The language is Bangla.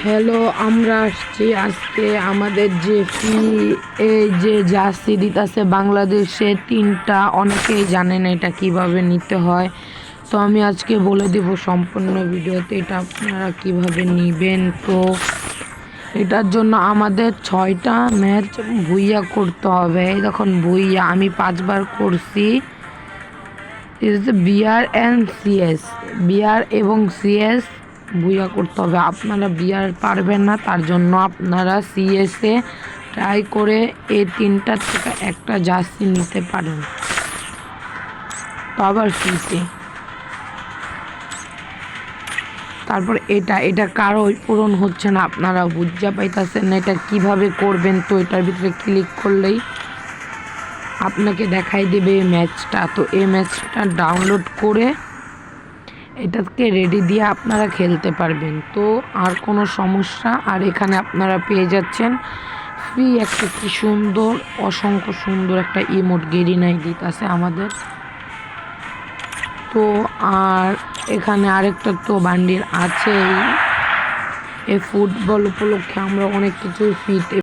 হ্যালো, আমরা আসছি আজকে আমাদের যে এই যে জার্সি দিতেছে বাংলাদেশে 3টা, অনেকেই জানে না এটা কিভাবে নিতে হয়। তো আমি আজকে বলে দিব সম্পূর্ণ ভিডিওতে এটা আপনারা কিভাবে নেবেন। তো এটার জন্য আমাদের 6টা ম্যাচ ভুইয়া করতে হবে। এই দেখুন ভুইয়া আমি 5বার করছি। বিআর অ্যান্ড সিএস, বিআর এবং সিএস বুইয়া করতে হবে। আপনারা বিআর পারবেন না, তার জন্য আপনারা সিএসে ট্রাই করে এই 3টার থেকে একটা জার্সি নিতে পারেন। তো আবার ফ্রিতে। তারপর এটা কারো পূরণ হচ্ছে না, আপনারা বুঝা পাইতেছেন না এটা কিভাবে করবেন। তো এটার ভিতরে ক্লিক করলেই আপনাকে দেখাই দেবে এই ম্যাচটা। তো এই ম্যাচটা ডাউনলোড করে এটাকে রেডি দিয়ে আপনারা খেলতে পারবেন। তো আর কোনো সমস্যা, আর এখানে আপনারা পেয়ে যাচ্ছেন ফ্রি একটা কি সুন্দর, অসংখ্য সুন্দর একটা ইমোট গেরিনাই দিতেছে আমাদের। তো আর এখানে আরেকটা তো বান্ডিল আছেই। এই ফুটবল উপলক্ষে আমরা অনেক কিছু ফ্রিতে